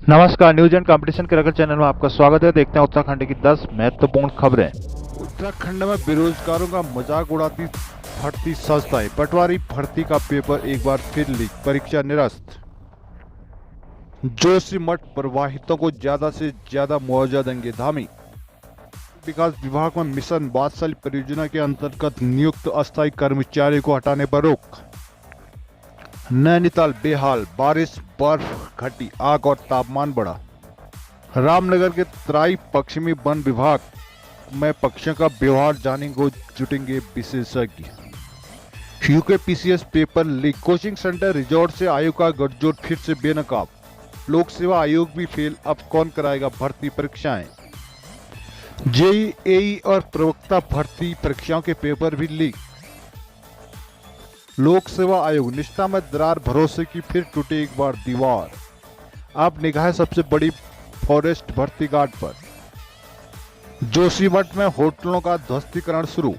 नमस्कार, news and competition के रगड़ चैनल में आपका स्वागत है। देखते हैं उत्तराखंड की 10 महत्वपूर्ण खबरें। उत्तराखंड में बेरोजगारों का मजाक उड़ाती भर्ती संस्थाएं, पटवारी भर्ती का पेपर एक बार फिर लीक, परीक्षा निरस्त। जोशीमठ प्रवाहितों को ज्यादा से ज्यादा मुआवजा देंगे, धामी। विकास विभाग में मिशन वात्सल्य परियोजना के अंतर्गत नियुक्त अस्थायी कर्मचारियों को हटाने पर रोक। नैनीताल बेहाल, बारिश बर्फ घटी, आग और तापमान बढ़ा। रामनगर के तराई पश्चिमी वन विभाग में पक्षियों का व्यवहार जानने को जुटेंगे विशेषज्ञ। UKPCS paper leak, coaching centre resort से आयोग का गठजोड़ फिर से बेनकाब। लोक सेवा आयोग भी फेल, अब कौन कराएगा भर्ती परीक्षाएं। जेईई और प्रवक्ता भर्ती परीक्षाओं के पेपर भी लीक। लोक सेवा आयोग, निष्ठा में दरार, भरोसे की फिर टूटे एक बार दीवार। अब निगाह सबसे बड़ी फॉरेस्ट भर्ती घाट पर। जोशीमठ में होटलों का ध्वस्तीकरण शुरू।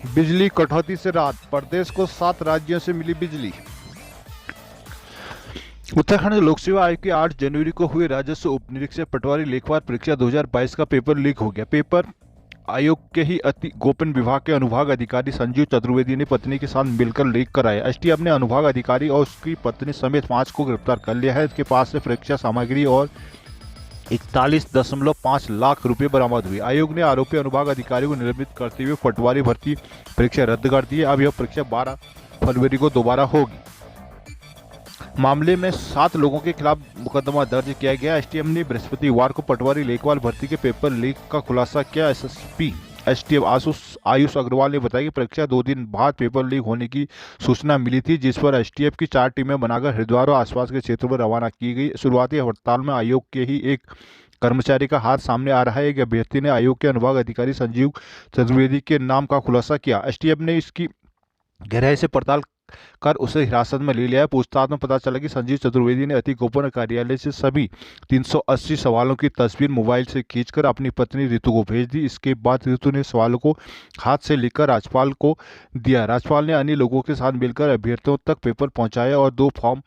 बिजली कटौती से राहत, प्रदेश को 7 राज्यों से मिली बिजली। उत्तराखंड लोक सेवा आयोग की 8 जनवरी को हुए राजस्व उप निरीक्षक पटवारी लेखपाल परीक्षा 2022 का पेपर लीक हो गया। पेपर आयोग के ही अति गोपन विभाग के अनुभाग अधिकारी संजीव चतुर्वेदी ने पत्नी के साथ मिलकर लीक कराया। एसटीएफ ने अनुभाग अधिकारी और उसकी पत्नी समेत 5 को गिरफ्तार कर लिया है। इसके पास से परीक्षा सामग्री और 41.5 लाख रुपए बरामद हुए। आयोग ने आरोपी अनुभाग अधिकारी को निलंबित करते हुए पटवारी भर्ती परीक्षा रद्द कर दी है। अब यह परीक्षा 12 फरवरी को दोबारा होगी। मामले में 7 लोगों के खिलाफ मुकदमा दर्ज किया गया। एसटीएफ ने बृहस्पतिवार को पटवारी लेखपाल भर्ती के पेपर लीक का खुलासा किया। एसएसपी एसटीएफ आयुष अग्रवाल ने बताया कि परीक्षा 2 दिन बाद पेपर लीक होने की सूचना मिली थी, जिस पर एसटीएफ की 4 टीमें बनाकर हरिद्वार और आसपास के क्षेत्रों में रवाना की गई। शुरुआती हड़ताल में आयोग के ही एक कर्मचारी का हाथ सामने आ रहा है। एक अभ्यर्थी ने आयोग के अनुभाग अधिकारी संजीव चतुर्वेदी के नाम का खुलासा किया। एसटीएफ ने इसकी गहराई से पड़ताल कर उसे हिरासत में ले लिया है। पूछताछ में पता चला कि संजीव चतुर्वेदी ने अति गोपनीय कार्यालय से सभी 380 सवालों की तस्वीर मोबाइल से खींचकर अपनी पत्नी ऋतु को भेज दी। इसके बाद ऋतु ने सवालों को हाथ से लिखकर राज्यपाल को दिया। राज्यपाल ने अन्य लोगों के साथ मिलकर अभ्यर्थियों तक पेपर पहुंचाया और 2 फॉर्म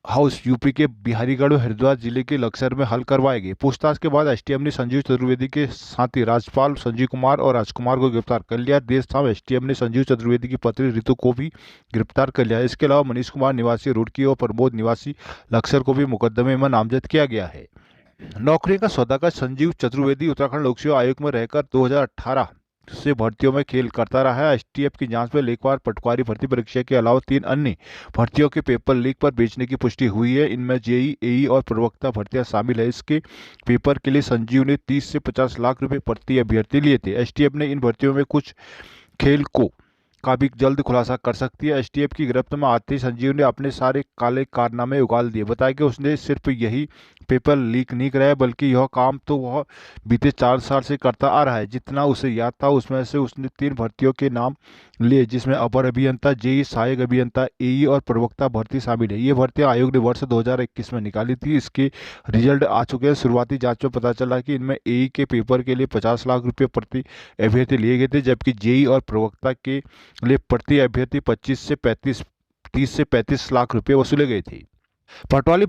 हाउस यूपी के बिहारीगढ़ और हरिद्वार जिले के लक्सर में हल करवाए गए। पूछताछ के बाद एसटीएफ ने संजीव चतुर्वेदी के साथी राज्यपाल संजीव कुमार और राजकुमार को गिरफ्तार कर लिया। देर शाम एसटीएफ ने संजीव चतुर्वेदी की पत्नी ऋतु को भी गिरफ्तार कर लिया। इसके अलावा मनीष कुमार निवासी रुड़की और प्रमोद निवासी लक्सर को भी मुकदमे में नामजद किया गया है। नौकरी का सौदागर संजीव चतुर्वेदी उत्तराखंड लोक सेवा आयोग में रहकर 2018 से भर्तियों में खेल करता रहा है। एसटीएफ की जांच में लेखपाल पटवारी भर्ती परीक्षा के अलावा 3 अन्य भर्तियों के पेपर लीक पर बेचने की पुष्टि हुई है। इनमें जेईई और प्रवक्ता भर्तियां शामिल है। इसके पेपर के लिए संजीव ने 30 से 50 लाख रुपए प्रति अभ्यर्थी लिए थे। एसटीएफ ने इन भर्तियों में कुछ खेल का भी जल्द खुलासा कर सकती है। एसटीएफ की गिरफ्त में आते ही संजीव ने अपने सारे काले कारनामे उगाल दिए। बताया कि उसने सिर्फ यही पेपर लीक नहीं कराया, बल्कि यह काम तो वह बीते 4 साल से करता आ रहा है। जितना उसे याद था उसमें से उसने 3 भर्तियों के नाम लिए, जिसमें अपर अभियंता, जेई सहायक अभियंता, एई और प्रवक्ता भर्ती शामिल है। ये भर्तियां आयोग ने वर्ष 2021 में निकाली थी। इसके रिजल्ट आ चुके हैं। शुरुआती जांच में पता चला कि इनमें एई के पेपर के लिए 50 लाख रुपए प्रति अभ्यर्थी लिए गए थे, जबकि जेई और प्रवक्ता के लिए प्रति अभ्यर्थी 30 से 35 लाख रुपए वसूले गए थे। पटवारी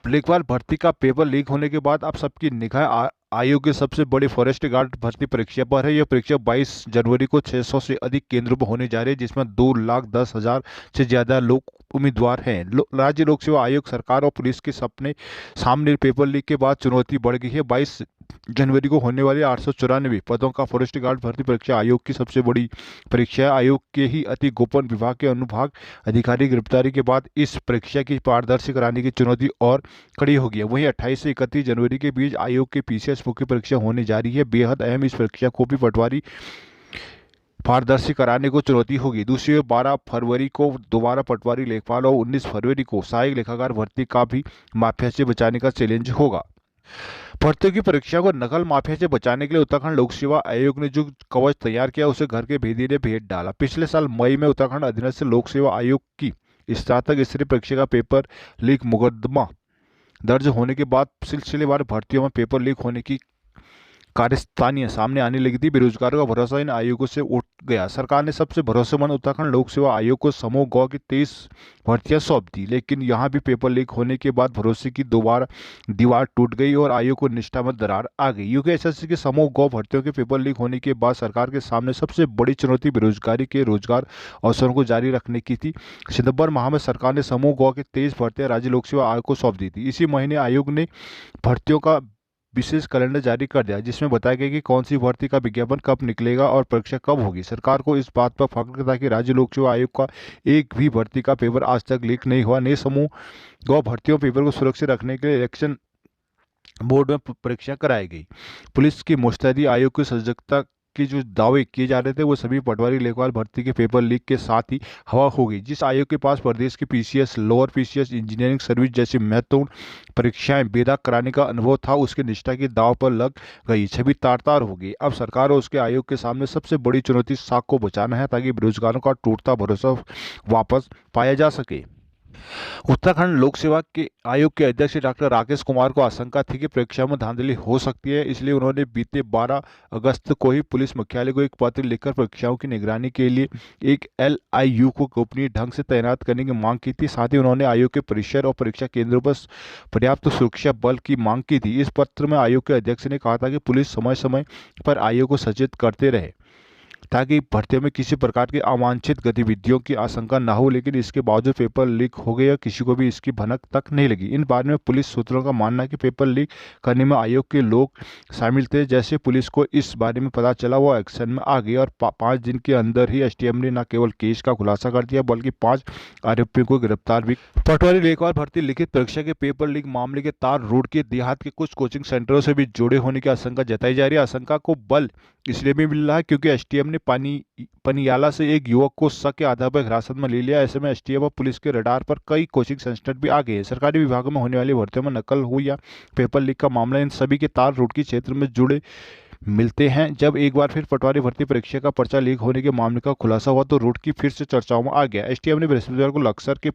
लेखपाल भर्ती का पेपर लीक होने के बाद अब सबकी निगाह आयोग के सबसे बड़े फॉरेस्ट गार्ड भर्ती परीक्षा पर है। यह परीक्षा 22 जनवरी को 600 से अधिक केंद्रों पर होने जा रही है, जिसमें 2,10,000 से ज्यादा लोग उम्मीदवार हैं। राज्य लोक सेवा आयोग, सरकार और पुलिस के सपने सामने पेपर लीक के बाद चुनौती बढ़ गई है। 22 जनवरी को होने वाली 894 पदों का फॉरेस्ट गार्ड भर्ती परीक्षा आयोग की सबसे बड़ी परीक्षा है। आयोग के ही अति गोपन विभाग के अनुभाग अधिकारी गिरफ्तारी के बाद इस परीक्षा की पारदर्शी कराने की चुनौती और कड़ी होगी। वहीं 28 से 31 जनवरी के बीच आयोग के पीसीएस मुख्य परीक्षा होने जा रही है। बेहद अहम इस परीक्षा को भी पटवारी पारदर्शी कराने को चुनौती होगी। दूसरी ओर 12 फरवरी को दोबारा पटवारी लेखपाल और 19 फरवरी को सहायक लेखाकार भर्ती का भी माफिया से बचाने का चैलेंज होगा। भर्तियों की परीक्षा को नकल माफिया से बचाने के लिए उत्तराखंड लोक सेवा आयोग ने जो कवच तैयार किया उसे घर के भेदी ने भेद डाला। पिछले साल मई में उत्तराखंड अधीनस्थ लोक सेवा आयोग की स्नातक स्तरीय परीक्षा का पेपर लीक मुकदमा दर्ज होने के बाद सिलसिलेवार भर्तियों में पेपर लीक होने की कार्यस्थानियां सामने आने लगी थी। बेरोजगारों का भरोसा इन आयोगों से उठ गया। सरकार ने सबसे भरोसेमंद उत्तराखंड लोक सेवा आयोग को समूह गौ की 23 भर्तियां सौंप दी, लेकिन यहां भी पेपर लीक होने के बाद भरोसे की दोबारा दीवार टूट गई और आयोग को निष्ठा में दरार आ गई। यूकेएसएससी के समूह गौ भर्तियों के पेपर लीक होने के बाद सरकार के सामने सबसे बड़ी चुनौती बेरोजगारी के रोजगार अवसरों को जारी रखने की थी। सितंबर माह में सरकार ने समूह गौ की 23 भर्तियां राज्य लोक सेवा आयोग को सौंप दी थी। इसी महीने आयोग ने भर्तियों का विशेष कैलेंडर जारी कर दिया, जिसमें बताया गया कि कौन सी भर्ती का विज्ञापन कब निकलेगा और परीक्षा कब होगी। सरकार को इस बात पर फख्र था कि राज्य लोक सेवा आयोग का एक भी भर्ती का पेपर आज तक लीक नहीं हुआ। नए समूह गौ भर्तियों पेपर को सुरक्षित रखने के लिए इलेक्शन बोर्ड में परीक्षा कराई गई। पुलिस की मुस्तैदी, आयोग की सजगता के जो दावे किए जा रहे थे वो सभी पटवारी लेखपाल भर्ती के पेपर लीक के साथ ही हवा हो गई। जिस आयोग के पास प्रदेश के PCS, lower PCS, engineering service जैसी महत्वपूर्ण परीक्षाएं बेदाग कराने का अनुभव था, उसकी निष्ठा की दाव पर लग गई, छवि तार-तार हो गई। अब सरकार और उसके आयोग के सामने सबसे बड़ी चुनौती साख को बचाना है, ताकि बेरोजगारों का टूटता भरोसा वापस पाया जा सके। उत्तराखंड लोक सेवा के आयोग के अध्यक्ष डॉक्टर राकेश कुमार को आशंका थी कि परीक्षा में धांधली हो सकती है, इसलिए उन्होंने बीते 12 अगस्त को ही पुलिस मुख्यालय को एक पत्र लिखकर परीक्षाओं की निगरानी के लिए एक एलआईयू को गोपनीय ढंग से तैनात करने की मांग की थी। साथ ही उन्होंने आयोग के परिसर और परीक्षा केंद्रों पर पर्याप्त सुरक्षा बल की मांग की थी। इस पत्र में आयोग के अध्यक्ष ने कहा था कि पुलिस समय समय पर आयोग को सचेत करते रहे, ताकि भर्तियों में किसी प्रकार की अवांछित गतिविधियों की आशंका न हो, लेकिन इसके बावजूद पेपर लीक हो गए और किसी को भी इसकी भनक तक नहीं लगी। इन बारे में पुलिस सूत्रों का मानना है कि पेपर लीक करने में आयोग के लोग शामिल थे। जैसे पुलिस को इस बारे में पता चला, वो एक्शन में आ गई और 5 दिन के अंदर ही एसटीएम ने न केवल केस का खुलासा कर दिया, बल्कि 5 आरोपियों को गिरफ्तार भी। पटवारी लेखपाल भर्ती लिखित परीक्षा के पेपर लीक मामले के तार रोड के देहात के कुछ कोचिंग सेंटरों से भी जुड़े होने की आशंका जताई जा रही है। आशंका को बल इसलिए भी मिल रहा है क्योंकि एसटीएम ने पनियाला से एक युवक को शक के आधार पर हिरासत में ले लिया। ऐसे में एसटीएफ और पुलिस के रडार पर कई कोचिंग सेंटर भी आ गए हैं। सरकारी विभागों में होने वाली भर्तियों में नकल हुई या पेपर लीक का मामला, इन सभी के तार रोड के क्षेत्र में जुड़े मिलते हैं। जब एक बार फिर पटवारी भर्ती परीक्षा का पर्चा लीक होने के मामले का खुलासा हुआ तो रोड की फिर से चर्चाओं में आ गया। एसटीएफ ने बृहस्पतिवार को लक्सर के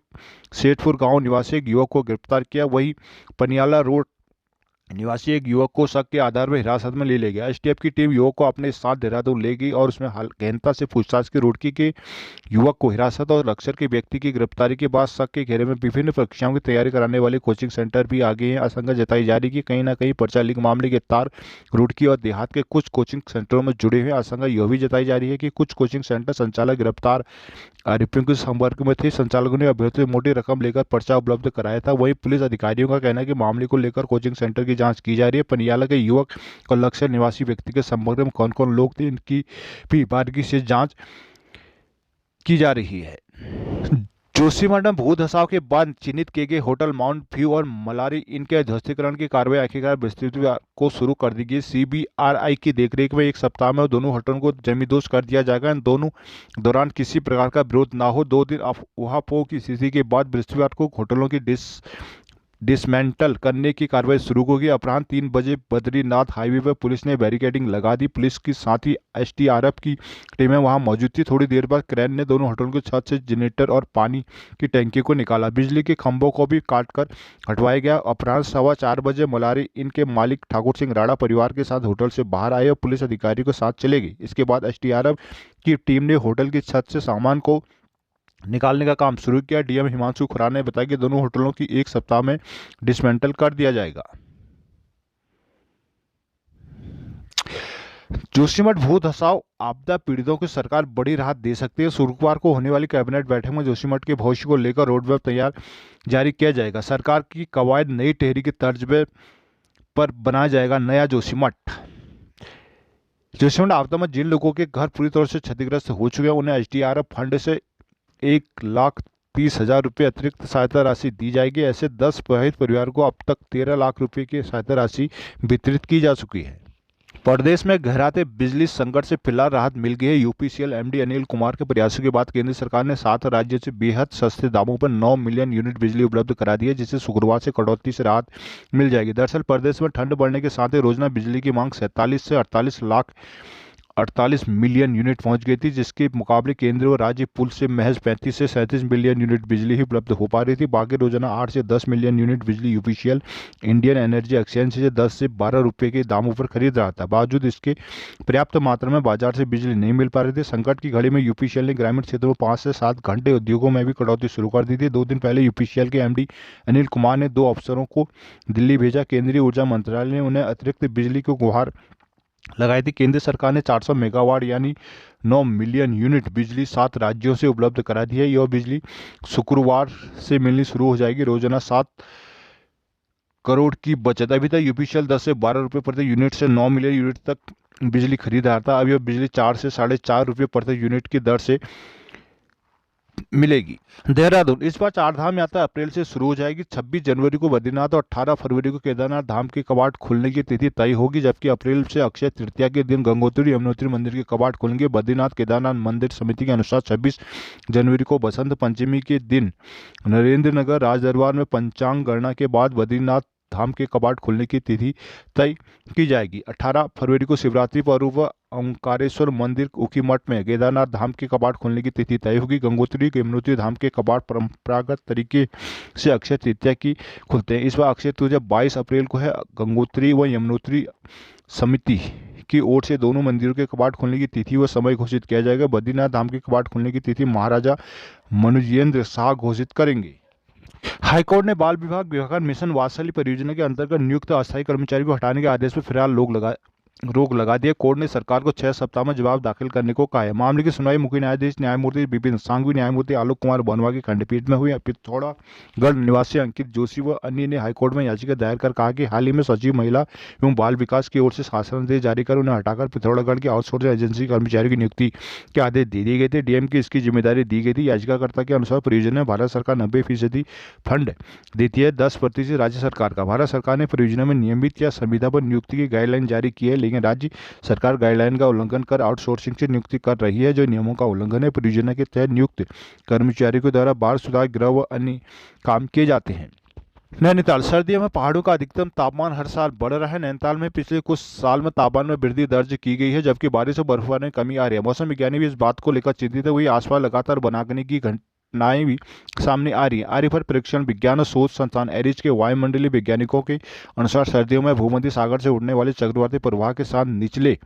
सेठपुर गांव निवासी एक युवक को गिरफ्तार किया। वहीं पनियाला रोड निवासी एक युवक को शक के आधार पर हिरासत में ले लिया गया। एसटीएफ की टीम युवक को अपने साथ देहरादून ले गई और उसमें गहनता से पूछताछ की। रुड़की के युवक को हिरासत और लक्सर के व्यक्ति की गिरफ्तारी के बाद शक के घेरे में विभिन्न परीक्षाओं की तैयारी कराने वाले कोचिंग सेंटर भी आ गए हैं। आशंका जताई जा रही है कि कहीं ना कहीं पर्चा लीक मामले के तार रुड़की और देहात के कुछ कोचिंग सेंटरों में जुड़े हुए। आशंका यह भी जताई जा रही है कि कुछ कोचिंग सेंटर संचालक गिरफ्तार आरोपियों के संपर्क में थे। संचालकों ने अभ्यर्थियों से मोटी रकम लेकर पर्चा उपलब्ध कराया था। वहीं पुलिस अधिकारियों का कहना है कि मामले को लेकर कोचिंग सेंटर की जांच की जा रही है। पनियाला के युवक और लक्सर निवासी व्यक्ति के संपर्क में कौन कौन लोग थे, इनकी भी बारीकी से जांच की जा रही है। जोशीमठ में भू धसाव के बाद चिन्हित किए गए होटल माउंट व्यू और मलारी इन के ध्वस्तीकरण की कार्रवाई आखिरकार बृहस्पतिवार को शुरू कर दी गई। सीबीआरआई की देखरेख में एक सप्ताह में दोनों होटलों को जमींदोज कर दिया जाएगा। इन दोनों दौरान किसी प्रकार का विरोध ना हो। 2 दिन अफवाहों की स्थिति के बाद बृहस्पतिवार को होटलों की डिसमेंटल करने की कार्रवाई शुरू होगी। अपराह्न 3 बजे बद्रीनाथ हाईवे पर पुलिस ने बैरिकेडिंग लगा दी। पुलिस के साथ ही एसडीआरएफ की टीमें वहां मौजूद थी। थोड़ी देर बाद क्रेन ने दोनों होटलों की छत से जनरेटर और पानी की टंकी को निकाला। बिजली के खंभों को भी काटकर हटवाया गया। अपराह्न 4:15 बजे मलारी इन के मालिक ठाकुर सिंह राणा परिवार के साथ होटल से बाहर आए और पुलिस अधिकारी के साथ चले गए। इसके बाद एसडीआरएफ की टीम ने होटल की छत से सामान को निकालने का काम शुरू किया। डीएम हिमांशु खुराना ने बताया कि दोनों होटलों की एक सप्ताह में डिसमेंटल कर दिया जाएगा। जोशीमठ भू धसाव आपदा पीड़ितों को सरकार बड़ी राहत दे सकती है। शुक्रवार को होने वाली कैबिनेट बैठक में जोशीमठ के भविष्य को लेकर रोडमैप तैयार जारी किया जाएगा। सरकार की कवायद नई टेहरी की तर्ज पर बनाया जाएगा नया जोशीमठ। जोशीमठ आपदा में जिन लोगों के घर पूरी तरह से क्षतिग्रस्त हो चुके हैं उन्हें एसडीआरएफ फंड से 1,30,000 रुपये अतिरिक्त सहायता राशि दी जाएगी। ऐसे 10 प्रभावित परिवारों को अब तक 13 लाख रुपए की सहायता राशि वितरित की जा चुकी है। प्रदेश में गहराते बिजली संकट से फिलहाल राहत मिल गई है। यूपीसीएल एमडी अनिल कुमार के प्रयासों के बाद केंद्र सरकार ने 7 राज्यों से बेहद सस्ते दामों पर 9 मिलियन यूनिट बिजली उपलब्ध करा दी है, जिससे शुक्रवार से कटौती से राहत मिल जाएगी। दरअसल प्रदेश में ठंड बढ़ने के साथ ही रोजाना बिजली की मांग 47 से 48 लाख 48 मिलियन यूनिट पहुंच गई थी, जिसके मुकाबले केंद्र और राज्य पुल से महज 35 से 37 मिलियन यूनिट बिजली ही उपलब्ध हो पा रही थी। बाकी रोजाना 8 से 10 मिलियन यूनिट बिजली यूपीसीएल इंडियन एनर्जी एक्सचेंज से 10 से 12 रुपए के दामों पर खरीद रहा था। बावजूद इसके पर्याप्त मात्रा में बाजार से बिजली नहीं मिल पा रही थी। संकट की घड़ी में यूपीसीएल ने ग्रामीण क्षेत्रों में 5 से 7 घंटे उद्योगों में भी कटौती शुरू कर दी थी। 2 दिन पहले यूपीसीएल के एमडी अनिल कुमार ने 2 अफसरों को दिल्ली भेजा। केंद्रीय ऊर्जा मंत्रालय ने उन्हें अतिरिक्त बिजली की गुहार लगाई थी। केंद्र सरकार ने 400 मेगावाट यानी 9 मिलियन यूनिट बिजली 7 राज्यों से उपलब्ध करा दी है। यह बिजली शुक्रवार से मिलनी शुरू हो जाएगी। रोजाना 7 करोड़ की बचत। अभी तक यूपीसीएल 10 से 12 रुपये प्रति यूनिट से 9 मिलियन यूनिट तक बिजली खरीद रहा था। अब यह बिजली 4 से 4.5 रुपये प्रति यूनिट की दर से मिलेगी। देहरादून, इस बार चारधाम यात्रा अप्रैल से शुरू हो जाएगी। 26 जनवरी को बद्रीनाथ और 18 फरवरी को केदारनाथ धाम के कपाट खुलने की तिथि तय होगी, जबकि अप्रैल से अक्षय तृतीया के दिन गंगोत्री यमुनोत्री मंदिर के कपाट खुलेंगे। बद्रीनाथ केदारनाथ मंदिर समिति के अनुसार 26 जनवरी को बसंत पंचमी के दिन नरेंद्र नगर राजदरबार में पंचांग गणना के बाद बद्रीनाथ धाम के कपाट खुलने की तिथि तय की जाएगी। 18 फरवरी को शिवरात्रि पर्व ओंकारेश्वर मंदिर उखीमठ में केदारनाथ धाम के कपाट खुलने की तिथि तय होगी। गंगोत्री यमुनोत्री धाम के कपाट परंपरागत तरीके से अक्षय तृतीया की खुलते हैं। इस बार अक्षय तृतीया 22 अप्रैल को है। गंगोत्री व यमुनोत्री समिति की ओर से दोनों मंदिरों के कपाट खुलने की तिथि व समय घोषित किया जाएगा। बद्रीनाथ धाम के कपाट खुलने की तिथि महाराजा मनुजेंद्र शाह घोषित करेंगे। हाईकोर्ट ने बाल विभाग मिशन वात्सल्य परियोजना के अंतर्गत नियुक्त अस्थायी कर्मचारी को हटाने के आदेश पर फिलहाल रोक लगा दिया। कोर्ट ने सरकार को 6 सप्ताह में जवाब दाखिल करने को कहा है। मामले की सुनवाई मुख्य न्यायाधीश न्यायमूर्ति विपिन सांघवी, न्यायमूर्ति आलोक कुमार बनवा की खंडपीठ में हुई। पिथौरागढ़ निवासी अंकित जोशी व अन्य ने हाईकोर्ट में याचिका दायर कर कहा कि हाल ही में सचिव महिला एवं बाल विकास की ओर से शासनादेश जारी कर उन्हें हटाकर पिथौरागढ़ की आउटसोर्सिंग एजेंसी कर्मचारियों की नियुक्ति के आदेश दे दिए गए थे। डीएम की इसकी जिम्मेदारी दी गई थी। याचिकाकर्ता के अनुसार परियोजना में भारत सरकार 90% फंड देती है, 10% राज्य सरकार का। भारत सरकार ने परियोजना में नियमित या संविदा पर नियुक्ति की गाइडलाइन जारी की है, लेकिन राज्य सरकार गाइडलाइन का उल्लंघन कर आउटसोर्सिंग से नियुक्ति कर रही है, जो नियमों का उल्लंघन है। परियोजना के तहत नियुक्त कर्मचारियों के द्वारा बाल सुधार गृह व अन्य काम किए जाते हैं। नैनीताल, सर्दियों में पहाड़ों का अधिकतम तापमान हर साल बढ़ रहा है। नैनीताल में पिछले कुछ साल में तापमान में वृद्धि दर्ज की गई है, जबकि बारिश और बर्फबारी में कमी आ रही है। मौसम विज्ञानी भी इस बात को लेकर चिंतित है। वही आसपास लगातार बनाने की घटनाएं भी सामने आ रही है। आर्यभट्ट परीक्षण विज्ञान और शोध संस्थान एरिज के वायुमंडलीय वैज्ञानिकों के अनुसार सर्दियों में भूमध्य सागर से उड़ने वाले चक्रवाती प्रवाह के साथ निचले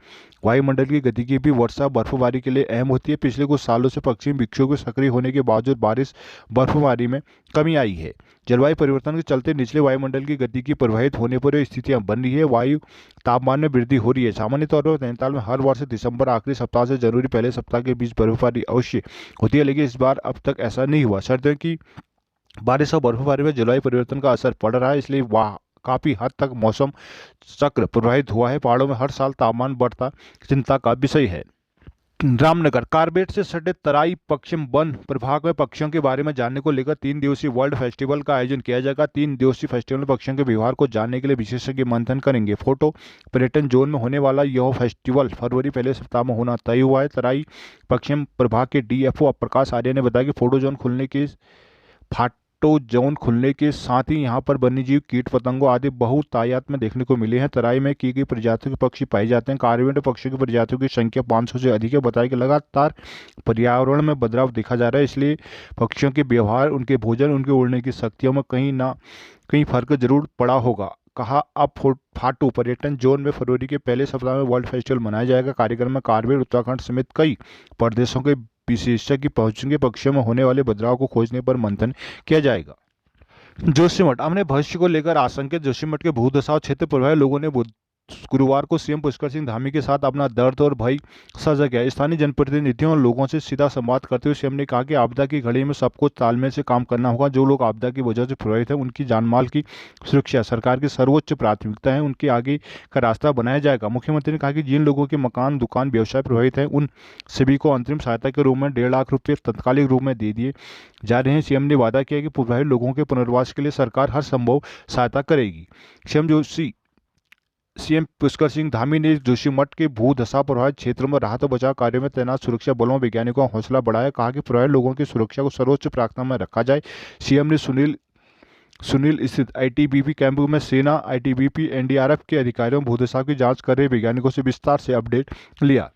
वायुमंडल की गतिकी भी वर्षा बर्फबारी के लिए अहम होती है। पिछले कुछ सालों से पश्चिमी विक्षोभ के सक्रिय होने के बावजूद बारिश बर्फबारी में कमी आई है। जलवायु परिवर्तन के चलते निचले वायुमंडल की गतिकी प्रभावित होने पर स्थितियां बन रही है। वायु तापमान में वृद्धि हो रही है। सामान्य तौर पर नैनीताल में हर वर्ष दिसंबर आखिरी सप्ताह से जनवरी पहले सप्ताह के बीच बर्फबारी अवश्य होती है, लेकिन इस बार अब तक ऐसा नहीं हुआ। सर्दियों की बारिश और बर्फबारी में जलवायु परिवर्तन का असर पड़ रहा है, इसलिए वहाँ काफ़ी हद तक मौसम चक्र प्रभावित हुआ है। पहाड़ों में हर साल तापमान बढ़ता चिंता का विषय है। रामनगर, कारबेट से सटे तराई पश्चिम वन प्रभाग में पक्षियों के बारे में जानने को लेकर 3 दिवसीय वर्ल्ड फेस्टिवल का आयोजन किया जाएगा। 3 दिवसीय फेस्टिवल में पक्षियों के व्यवहार को जानने के लिए विशेषज्ञ मंथन करेंगे। फोटो पर्यटन जोन में होने वाला यह फेस्टिवल फरवरी पहले सप्ताह में होना तय हुआ है। तराई पश्चिम प्रभाग के डीएफओ प्रकाश आर्य ने बताया कि फोटो जोन खुलने के साथ ही यहां पर वन्यजीव, कीट पतंगों आदि बहुत तादाद में देखने को मिले हैं। तराई में की गई प्रजातियों के पक्षी पाए जाते हैं। कारबेट पक्षियों की प्रजातियों की संख्या 500 से अधिक है। बताया कि लगातार पर्यावरण में बदलाव देखा जा रहा है, इसलिए पक्षियों के व्यवहार, उनके भोजन, उनके उड़ने की शक्तियों में कहीं ना कहीं फर्क जरूर पड़ा होगा। कहा, अब फाटू पर्यटन जोन में फरवरी के पहले सप्ताह में वर्ल्ड फेस्टिवल मनाया जाएगा। कार्यक्रम में कारबेट, उत्तराखंड समेत कई प्रदेशों के विशेषज्ञ पहुंचेंगे। पक्षियों में होने वाले बदलाव को खोजने पर मंथन किया जाएगा। जोशीमठ, अपने भविष्य को लेकर आशंकित जोशीमठ के भूदशा क्षेत्र प्रभावित लोगों ने गुरुवार को सीएम पुष्कर सिंह धामी के साथ अपना दर्द और भय साझा किया। स्थानीय जनप्रतिनिधियों और लोगों से सीधा संवाद करते हुए सीएम ने कहा कि आपदा की घड़ी में सबको तालमेल से काम करना होगा। जो लोग आपदा की वजह से प्रभावित हैं, उनकी जानमाल की सुरक्षा सरकार की सर्वोच्च प्राथमिकता है। उनके आगे का रास्ता बनाया जाएगा। मुख्यमंत्री ने कहा कि जिन लोगों के मकान, दुकान, व्यवसाय प्रभावित हैं, उन सभी को अंतरिम सहायता के रूप में 1.5 लाख रुपये तत्कालिक रूप में दे दिए जा रहे हैं। सीएम ने वादा किया कि प्रभावित लोगों के पुनर्वास के लिए सरकार हर संभव सहायता करेगी। सीएम पुष्कर सिंह धामी ने जोशीमठ के भूदशा प्रभावित क्षेत्रों में राहत और बचाव कार्यों में तैनात सुरक्षा बलों, वैज्ञानिकों का हौसला बढ़ाया। कहा कि प्रभावित लोगों की सुरक्षा को सर्वोच्च प्राथमिकता में रखा जाए। सीएम ने सुनील स्थित आईटीबीपी कैंप में सेना, आईटीबीपी, एनडीआरएफ के अधिकारियों भूदशा की जांच कर रहे वैज्ञानिकों से विस्तार से अपडेट लिया।